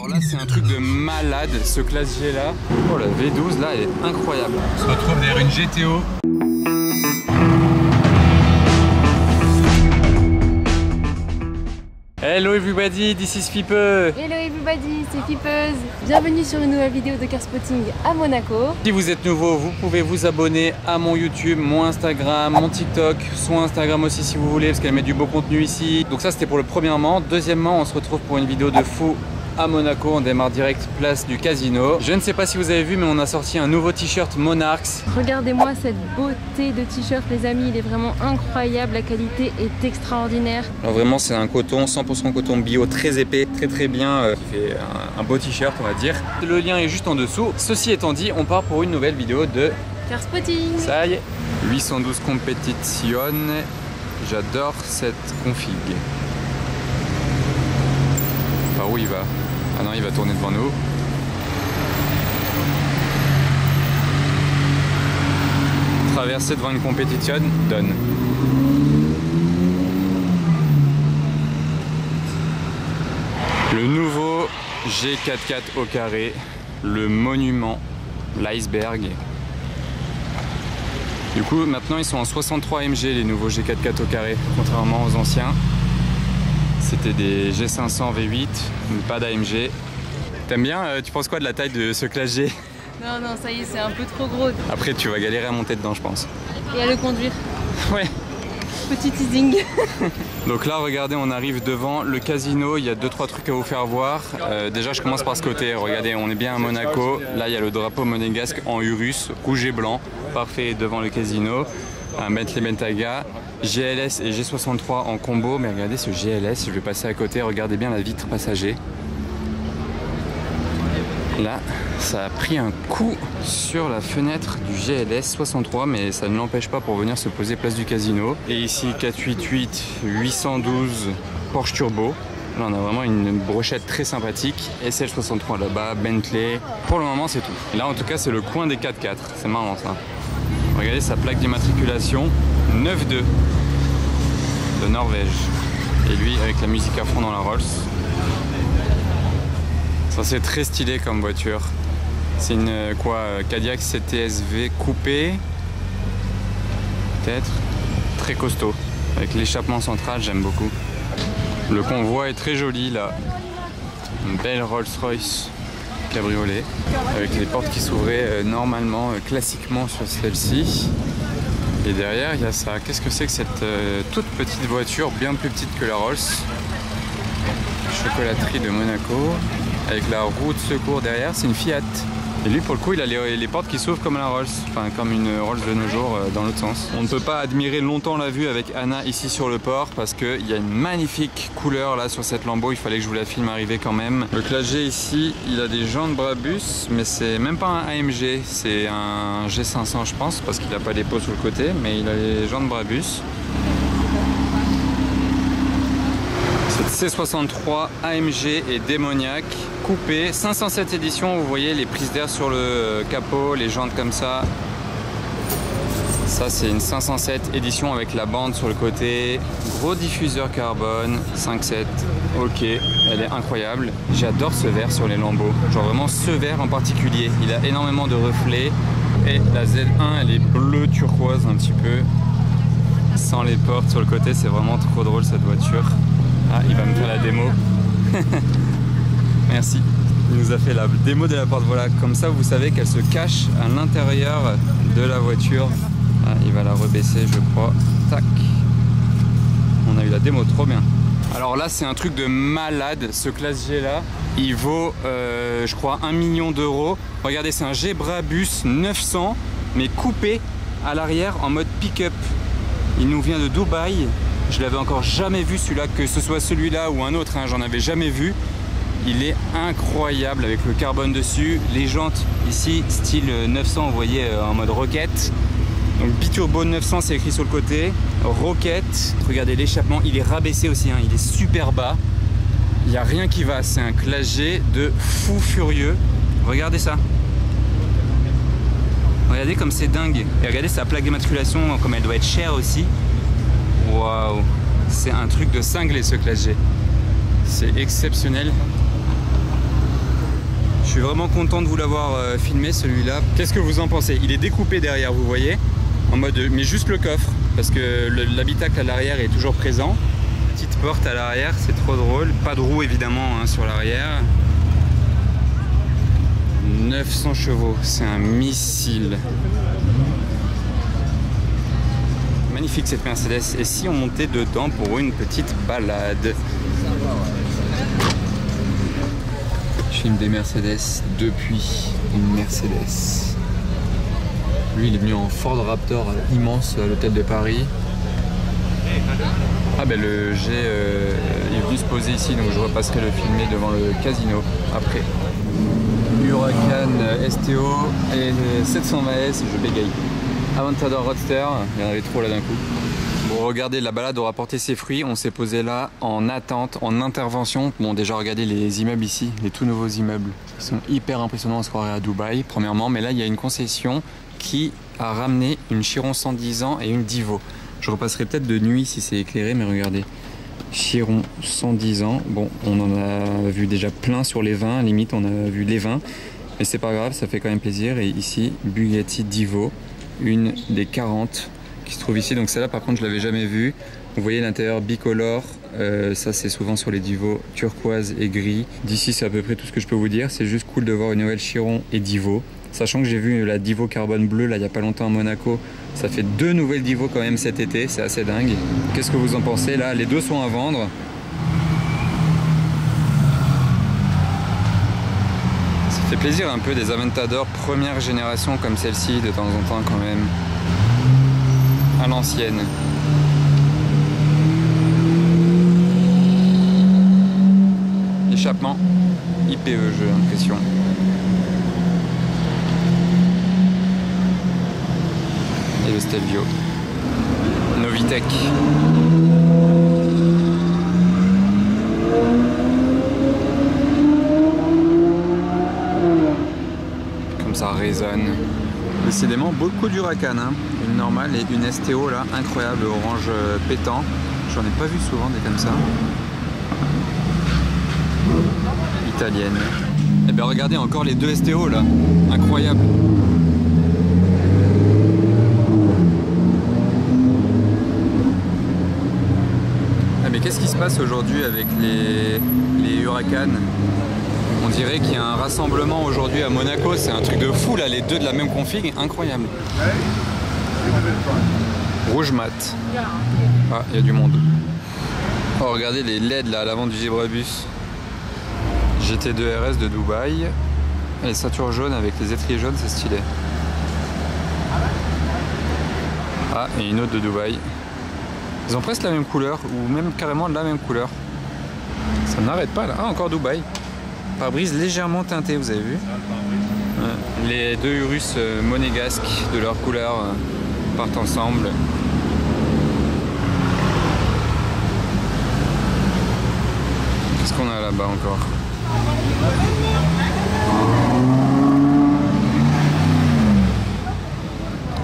Alors là c'est un truc de malade ce classe G là. Oh la V12 là elle est incroyable. On se retrouve derrière une GTO. Hello everybody, this is Fipe. Hello everybody, c'est Fipeuse. Bienvenue sur une nouvelle vidéo de Carspotting à Monaco. Si vous êtes nouveau, vous pouvez vous abonner à mon YouTube, mon Instagram, mon TikTok, son Instagram aussi si vous voulez, parce qu'elle met du beau contenu ici. Donc ça c'était pour le premièrement. Deuxièmement, on se retrouve pour une vidéo de fou à Monaco. On démarre direct place du casino. Je ne sais pas si vous avez vu, mais on a sorti un nouveau t-shirt Monarchs. Regardez-moi cette beauté de t-shirt les amis, il est vraiment incroyable, la qualité est extraordinaire. Alors vraiment c'est un coton, 100% coton bio, très épais, très bien, qui fait un beau t-shirt on va dire. Le lien est juste en dessous. Ceci étant dit, on part pour une nouvelle vidéo de Carspotting. Ça y est, 812 Competizione. J'adore cette config. Par où il va? Ah non, il va tourner devant nous. Traverser devant une compétition, donne. Le nouveau G44 au carré, le monument, l'iceberg. Du coup, maintenant ils sont en 63 MG les nouveaux G44 au carré, contrairement aux anciens. C'était des G500 V8, pas d'AMG. T'aimes bien, tu penses quoi de la taille de ce classe G? Non, non, ça y est, c'est un peu trop gros. Après, tu vas galérer à monter dedans, je pense. Et à le conduire. Ouais. Petit teasing. Donc là, regardez, on arrive devant le casino. Il y a 2-3 trucs à vous faire voir. Déjà, je commence par ce côté. Regardez, on est bien à Monaco. Là, il y a le drapeau monégasque en Urus, rouge et blanc. Parfait devant le casino. Un Bentley Bentayga. GLS et G63 en combo, mais regardez ce GLS, je vais passer à côté, regardez bien la vitre passager. Là, ça a pris un coup sur la fenêtre du GLS 63, mais ça ne l'empêche pas pour venir se poser place du casino. Et ici 488 812 Porsche Turbo. Là, on a vraiment une brochette très sympathique. SL63 là-bas, Bentley. Pour le moment, c'est tout. Et là, en tout cas, c'est le coin des 4x4. C'est marrant ça. Regardez sa plaque d'immatriculation 92 de Norvège. Et lui avec la musique à fond dans la Rolls. Ça c'est très stylé comme voiture. C'est une Cadillac CTS-V coupé. Peut-être. Très costaud. Avec l'échappement central, j'aime beaucoup. Le convoi est très joli là. Une belle Rolls-Royce cabriolet. Avec les portes qui s'ouvraient normalement, classiquement sur celle-ci. Et derrière, il y a ça. Qu'est-ce que c'est que cette toute petite voiture, bien plus petite que la Rolls? Chocolaterie de Monaco. Avec la roue de secours derrière, c'est une Fiat. Et lui, pour le coup, il a les portes qui s'ouvrent comme la Rolls. Enfin, comme une Rolls de nos jours, dans l'autre sens. On ne peut pas admirer longtemps la vue avec Anna ici sur le port parce qu'il y a une magnifique couleur là sur cette Lambo. Il fallait que je vous la filme arriver quand même. Le classe G ici, il a des jantes Brabus, mais c'est même pas un AMG. C'est un G500, je pense, parce qu'il n'a pas les pots sur le côté, mais il a les jantes Brabus. C63 AMG et démoniaque coupé, 507 éditions, vous voyez les prises d'air sur le capot, les jantes comme ça. Ça c'est une 507 édition avec la bande sur le côté, gros diffuseur carbone, 5.7, ok, elle est incroyable. J'adore ce vert sur les Lambeaux, genre vraiment ce vert en particulier, il a énormément de reflets et la Z1 elle est bleu turquoise un petit peu, sans les portes sur le côté, c'est vraiment trop drôle cette voiture. Ah, il va me faire la démo. Merci. Il nous a fait la démo de la porte. Voilà, comme ça vous savez qu'elle se cache à l'intérieur de la voiture. Ah, il va la rebaisser, je crois. Tac. On a eu la démo, trop bien. Alors là, c'est un truc de malade, ce classe G là. Il vaut, je crois, 1 million d'euros. Regardez, c'est un G Brabus 900, mais coupé à l'arrière en mode pick-up. Il nous vient de Dubaï. Je l'avais encore jamais vu celui-là, que ce soit celui-là ou un autre, hein, j'en avais jamais vu. Il est incroyable avec le carbone dessus. Les jantes ici, style 900, vous voyez, en mode roquette. Donc biturbo 900, c'est écrit sur le côté. Roquette, regardez l'échappement, il est rabaissé aussi, hein, il est super bas. Il n'y a rien qui va, c'est un classe G de fou furieux. Regardez ça. Regardez comme c'est dingue. Et regardez sa plaque d'immatriculation, comme elle doit être chère aussi. Waouh, c'est un truc de cinglé ce classe G. C'est exceptionnel. suis vraiment content de vous l'avoir filmé celui-là. Qu'est-ce que vous en pensez? Il est découpé derrière, vous voyez, en mode, mais juste le coffre, parce que l'habitacle à l'arrière est toujours présent. Petite porte à l'arrière, c'est trop drôle. Pas de roue évidemment hein, sur l'arrière. 900 chevaux, c'est un missile. Magnifique cette Mercedes. Et si on montait dedans pour une petite balade? Je filme des Mercedes depuis une Mercedes. Lui il est venu en Ford Raptor immense à l'hôtel de Paris. Ah ben le G il est venu se poser ici, donc je repasserai le filmer devant le casino après. Huracan STO et 720S, je bégaye. Aventador Roadster, il y en avait trop là d'un coup. Bon, regardez, la balade aura porté ses fruits. On s'est posé là en attente, en intervention. Bon, déjà regardez les immeubles ici, les tout nouveaux immeubles. Ils sont hyper impressionnants, on se croirait à Dubaï, premièrement. Mais là, il y a une concession qui a ramené une Chiron 110 ans et une Divo. Je repasserai peut-être de nuit si c'est éclairé, mais regardez. Chiron 110 ans. Bon, on en a vu déjà plein sur les vins, limite on a vu les vins. Mais c'est pas grave, ça fait quand même plaisir. Et ici, Bugatti Divo, une des 40 qui se trouve ici. Donc celle-là par contre je l'avais jamais vue. Vous voyez l'intérieur bicolore, ça c'est souvent sur les Divo turquoise et gris. D'ici c'est à peu près tout ce que je peux vous dire. C'est juste cool de voir une nouvelle Chiron et Divo. Sachant que j'ai vu la Divo carbone bleue là il n'y a pas longtemps à Monaco. Ça fait 2 nouvelles Divo quand même cet été, c'est assez dingue. Qu'est-ce que vous en pensez là? Les deux sont à vendre. Ça fait plaisir un peu des Aventador première génération comme celle-ci de temps en temps quand même. À l'ancienne. Échappement IPE, j'ai l'impression. Et le Stelvio. Novitec. Comme ça résonne. Décidément beaucoup d'Huracan, hein. Une normale et une STO là, incroyable, orange pétant. J'en ai pas vu souvent des comme ça. Italienne. Et bien regardez encore les deux STO là, incroyable. Ah, mais qu'est-ce qui se passe aujourd'hui avec les Huracan? On dirait qu'il y a un rassemblement aujourd'hui à Monaco, c'est un truc de fou là, les deux de la même config, incroyable. Rouge mat. Ah, il y a du monde. Oh, regardez les LED là à l'avant du Zebrabus. GT2 RS de Dubaï. Et les ceintures jaunes avec les étriers jaunes, c'est stylé. Ah, et une autre de Dubaï. Ils ont presque la même couleur, ou même carrément la même couleur. Ça n'arrête pas là. Ah, encore Dubaï. Pare-brise légèrement teinté, vous avez vu? Ouais. Les deux Urus monégasques de leur couleur partent ensemble. Qu'est-ce qu'on a là-bas encore?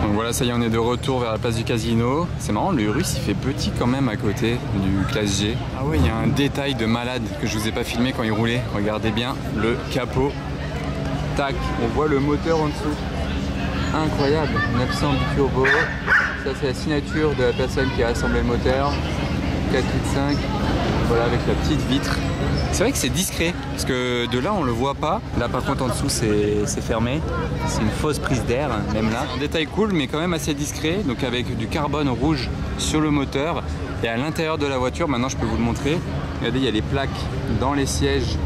Donc voilà, ça y est, on est de retour vers la place du casino. C'est marrant, le Urus il fait petit quand même à côté du classe G. Ah ouais, il y a un détail de malade que je vous ai pas filmé quand il roulait. Regardez bien le capot. Tac, on voit le moteur en dessous. Incroyable, 900 biturbo. Ça c'est la signature de la personne qui a assemblé le moteur. 4,5 litres. Voilà, avec la petite vitre. C'est vrai que c'est discret, parce que de là on le voit pas. Là par contre en dessous c'est fermé. C'est une fausse prise d'air, même là. Un détail cool mais quand même assez discret. Donc avec du carbone rouge sur le moteur. Et à l'intérieur de la voiture, maintenant je peux vous le montrer. Regardez, il y a les plaques dans les sièges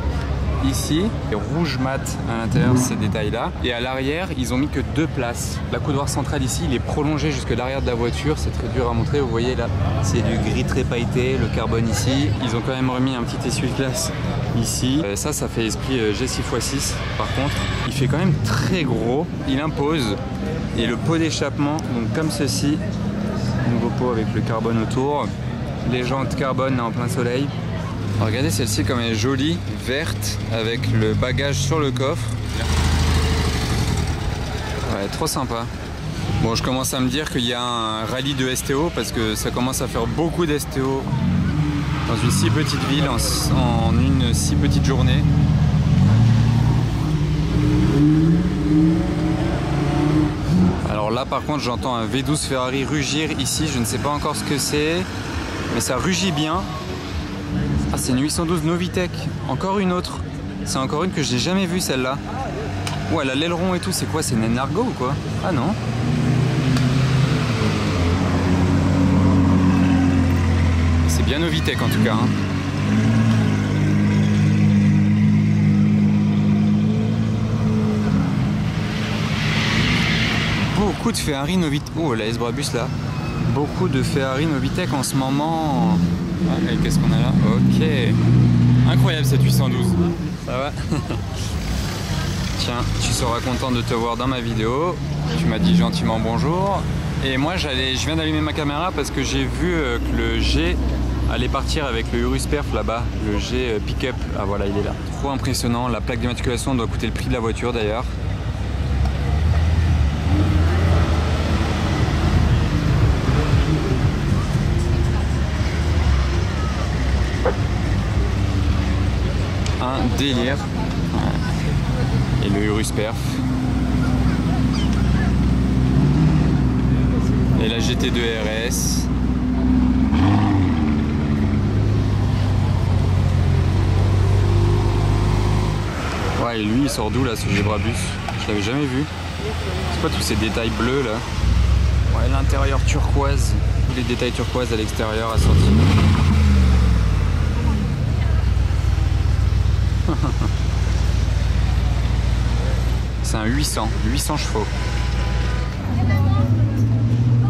ici. Et rouge mat à l'intérieur, ces détails-là. Et à l'arrière, ils ont mis que 2 places. La coudoir centrale ici, il est prolongé jusque l'arrière de la voiture. C'est très dur à montrer, vous voyez là. C'est du gris très pailleté, le carbone ici. Ils ont quand même remis un petit essuie-glace ici. Ça fait esprit G6x6. Par contre, il fait quand même très gros. Il impose. Et le pot d'échappement, donc comme ceci. Nouveau pot avec le carbone autour. Les jantes carbone là en plein soleil. Alors regardez celle-ci comme elle est jolie, verte, avec le bagage sur le coffre. Ouais, trop sympa. Bon, je commence à me dire qu'il y a un rallye de STO parce que ça commence à faire beaucoup d'STO dans une si petite ville, en une si petite journée. Là par contre j'entends un V12 Ferrari rugir ici, je ne sais pas encore ce que c'est, mais ça rugit bien. Ah, c'est une 812 Novitec, encore une autre. C'est encore une que je n'ai jamais vue celle-là. Ouais, elle a l'aileron et tout, c'est quoi? C'est une Enargo ou quoi? Ah non. C'est bien Novitec en tout cas. Hein. Beaucoup de Ferrari Novitec. Oh, la S-Brabus là. Beaucoup de Ferrari Novitec en ce moment. Ah, et qu'est-ce qu'on a là? Ok. Incroyable cette 812. Ça va? Tiens, tu seras content de te voir dans ma vidéo. Tu m'as dit gentiment bonjour. Et moi, je viens d'allumer ma caméra parce que j'ai vu que le G allait partir avec le Urus Perf là-bas. Le G pick-up. Ah voilà, il est là. Trop impressionnant. La plaque d'immatriculation doit coûter le prix de la voiture d'ailleurs. Un délire. Et le Urus Perf. Et la GT2 RS. Ouais, et lui il sort d'où là, ce G-Brabus? Je l'avais jamais vu. C'est quoi tous ces détails bleus là? Ouais, l'intérieur turquoise. Tous les détails turquoise à l'extérieur assortis. C'est un 800 chevaux.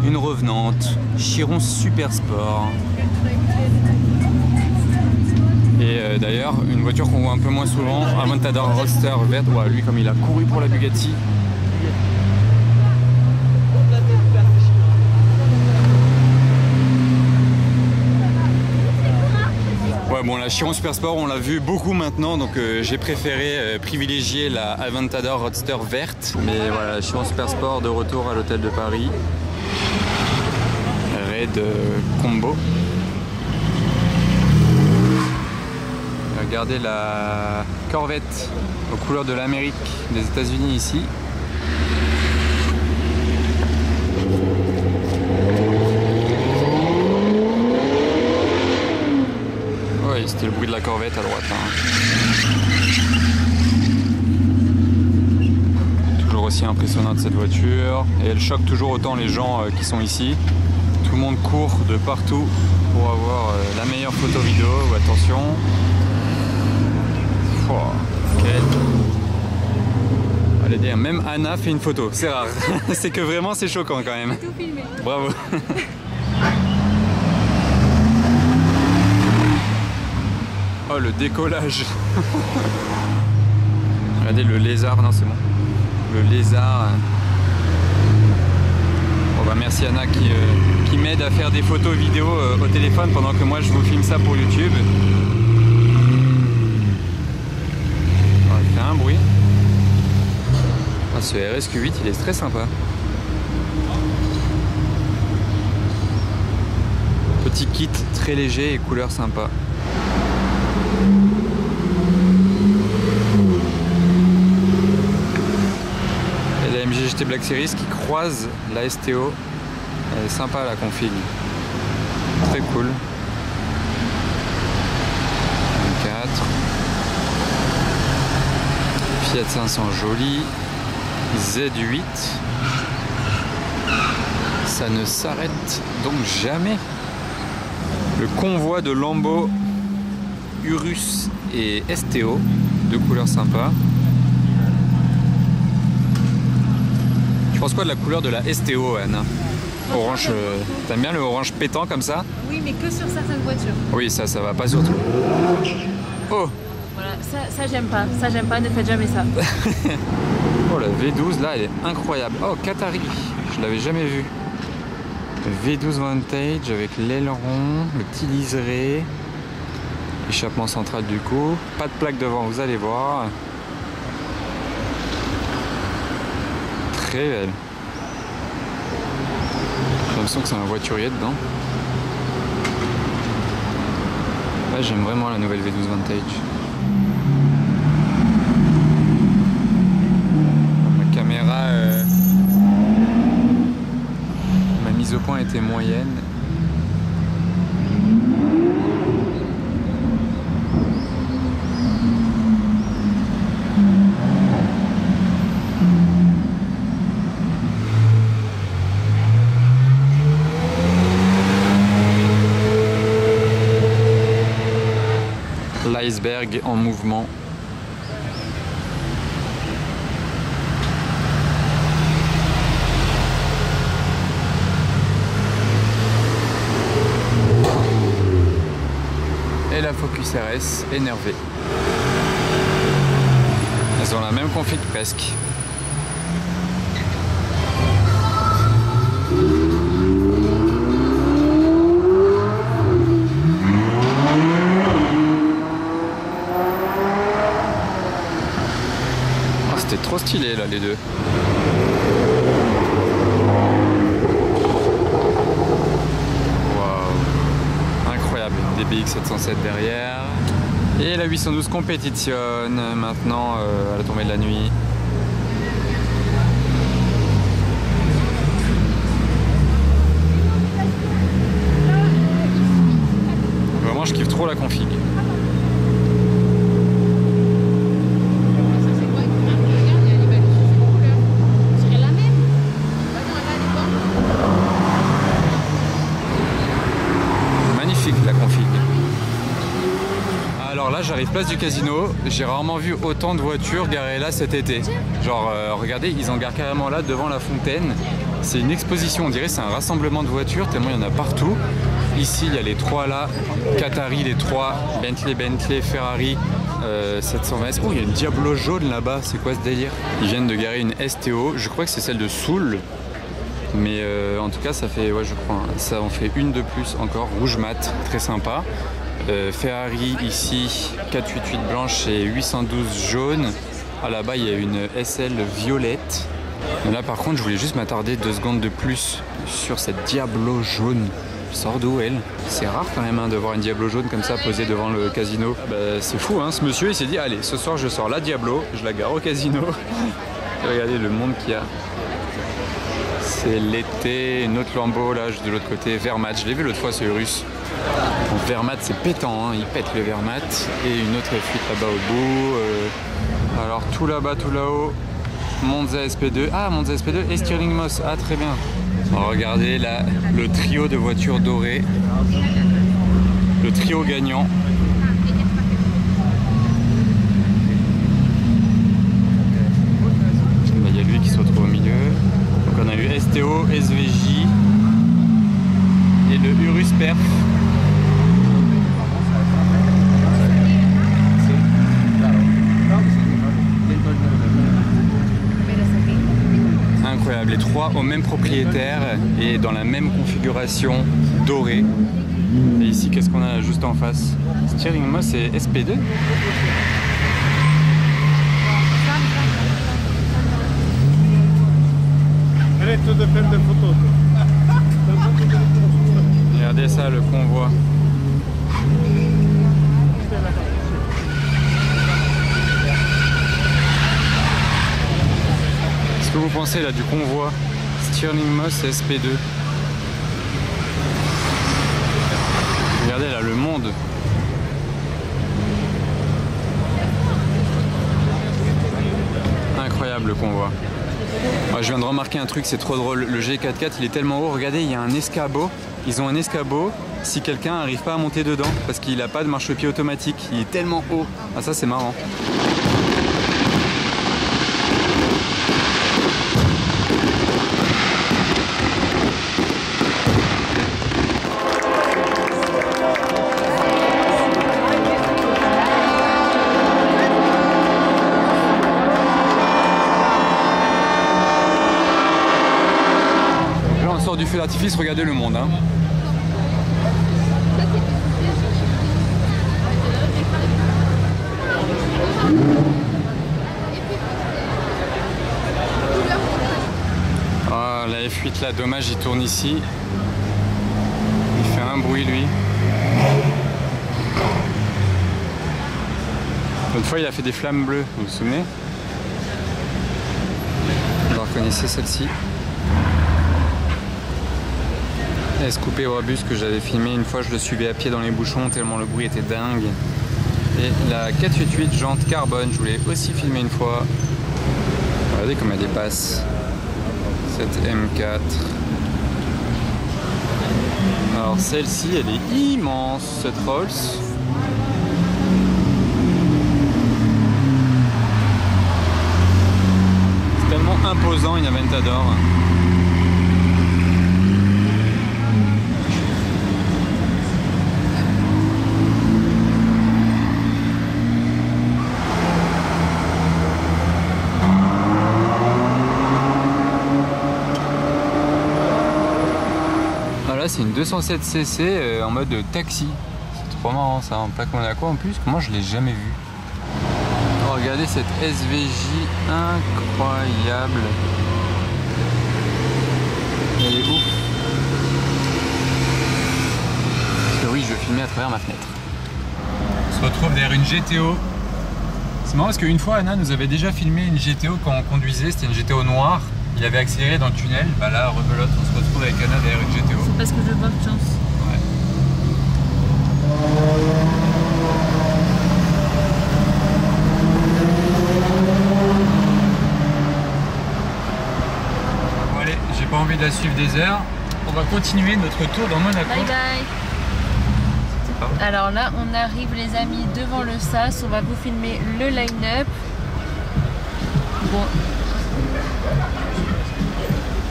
Une revenante, Chiron Super Sport. Et d'ailleurs, une voiture qu'on voit un peu moins souvent, Aventador Roadster verte. Ouais, lui comme il a couru pour la Bugatti. Ouais, bon, la Chiron Super Sport, on l'a vu beaucoup maintenant, donc j'ai préféré privilégier la Aventador Roadster verte. Mais voilà, la Chiron Super Sport de retour à l'hôtel de Paris. Raid combo. Regardez la Corvette aux couleurs de l'Amérique des États-Unis ici. C'était le bruit de la Corvette à droite. Hein. Toujours aussi impressionnante cette voiture. Et elle choque toujours autant les gens qui sont ici. Tout le monde court de partout pour avoir la meilleure photo vidéo. Attention. Oh, okay. Allez dire, même Anna fait une photo. C'est rare. C'est que vraiment c'est choquant quand même. Tout filmé. Bravo. Oh, le décollage. Regardez le lézard, non c'est bon. Le lézard. Bon bah merci Anna qui m'aide à faire des photos vidéo au téléphone pendant que moi je vous filme ça pour YouTube. Oh, il fait un bruit. Ah, ce RSQ8 il est très sympa. Petit kit très léger et couleur sympa. Et la MG GT Black Series qui croise la STO. Elle est sympa la config. Très cool. 24. Fiat 500 joli. Z8. Ça ne s'arrête donc jamais. Le convoi de Lambo, Urus et STO, deux couleurs sympas. Tu penses quoi de la couleur de la STO, Anna? Orange, t'aimes bien le orange pétant comme ça? Oui, mais que sur certaines voitures. Oui, ça va pas surtout. Oh! Voilà, ça j'aime pas, ne faites jamais ça. Oh, la V12 là, elle est incroyable. Oh, Qatari, je l'avais jamais vue. V12 Vantage avec l'aileron, le petit liseré. Échappement central du coup, pas de plaque devant, vous allez voir. Très belle. J'ai l'impression que c'est un voiturier dedans. Là, j'aime vraiment la nouvelle V12 Vantage. Ma caméra moyenne. L'iceberg en mouvement. Et la Focus RS énervée. Elles ont la même config presque. C'était trop stylé là les deux. Waouh, incroyable. DBX 707 derrière. Et la 812 compétitionne maintenant à la tombée de la nuit. Vraiment je kiffe trop la config. La config. Alors là j'arrive place du Casino, j'ai rarement vu autant de voitures garées là cet été. Genre regardez, ils en garent carrément là devant la fontaine. C'est une exposition, on dirait c'est un rassemblement de voitures tellement il y en a partout. Ici il y a les trois là, Qatari les trois, Bentley, Ferrari 720S. Oh il y a une Diablo jaune là-bas, c'est quoi ce délire? Ils viennent de garer une STO, je crois que c'est celle de Soul. Mais en tout cas ça fait, ouais je crois, ça en fait une de plus encore, rouge mat, très sympa. Ferrari ici, 488 blanche et 812 jaune. Ah là-bas il y a une SL violette. Mais là par contre je voulais juste m'attarder 2 secondes de plus sur cette Diablo jaune. Elle sort d'où elle? C'est rare quand même hein, de voir une Diablo jaune comme ça posée devant le Casino. Bah, c'est fou hein, ce monsieur il s'est dit allez ce soir je sors la Diablo, je la gare au Casino. Regardez le monde qu'il y a. C'est l'été, une autre Lambo là de l'autre côté, Vermat, je l'ai vu l'autre fois ce Urus. Donc Vermat c'est pétant, hein. Il pète le Vermat. Et une autre fuite là-bas au bout. Alors tout là-bas, tout là-haut, Monza SP2. Ah Monza SP2 et Stirling Moss, ah très bien. Alors, regardez là, le trio de voitures dorées. Le trio gagnant. Il y a lui qui se retrouve au milieu. On a eu STO, SVJ et le Urus Perf. Incroyable, les trois au même propriétaire et dans la même configuration dorée. Et ici, qu'est-ce qu'on a juste en face? Stirling Moss et SP2. De faire des photos. Regardez ça, le convoi. Qu'est-ce que vous pensez là du convoi Stirling Moss et SP2? Regardez là le monde. Incroyable le convoi. Ouais, je viens de remarquer un truc, c'est trop drôle. Le G44 il est tellement haut, regardez, il y a un escabeau. Ils ont un escabeau si quelqu'un n'arrive pas à monter dedans parce qu'il n'a pas de marchepied automatique. Il est tellement haut. Ah ça c'est marrant. Du feu d'artifice, regardez le monde hein. Ah, la F8 là, dommage il tourne ici. Il fait un bruit lui. L'autre fois il a fait des flammes bleues, vous vous souvenez? Vous reconnaissez celle-ci? S-Coupé Brabus que j'avais filmé une fois, je le suivais à pied dans les bouchons tellement le bruit était dingue. Et la 488 jante carbone, je voulais aussi filmer une fois. Regardez comme elle dépasse. Cette M4. Alors celle-ci, elle est immense, cette Rolls. C'est tellement imposant une Aventador. C'est une 207cc en mode taxi. C'est trop marrant ça, en plaque Monaco en plus. Comment je l'ai jamais vu. Oh, regardez cette SVJ incroyable. Elle est ouf. Parce que oui, je filmais à travers ma fenêtre. On se retrouve derrière une GTO. C'est marrant parce qu'une fois Anna nous avait déjà filmé une GTO quand on conduisait. C'était une GTO noire. Il avait accéléré dans le tunnel, bah là, rebelote, on se retrouve avec Anna derrière une GTO. C'est parce que je veux pas de chance. Ouais. Bon allez, j'ai pas envie de la suivre des heures. On va continuer notre tour dans Monaco. Bye bye. Alors là, on arrive les amis devant le SAS. On va vous filmer le line-up. Bon.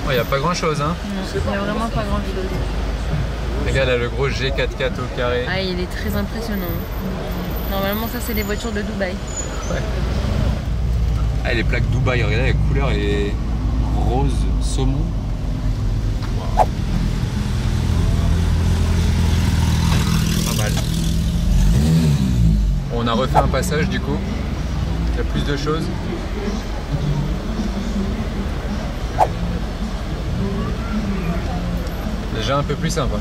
Il n'y a pas grand chose hein. Non, il n'y a vraiment pas grand chose. Regarde là le gros G44 au carré. Ah, il est très impressionnant. Normalement ça c'est les voitures de Dubaï. Ouais. Ah, les plaques Dubaï, regardez la couleur, elle est rose saumon. Pas mal. On a refait un passage du coup. Il y a plus de choses. Déjà un peu plus sympa.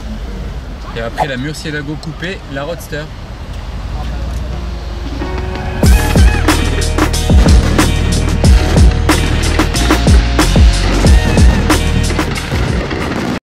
Et après la Murcielago coupée, la Roadster.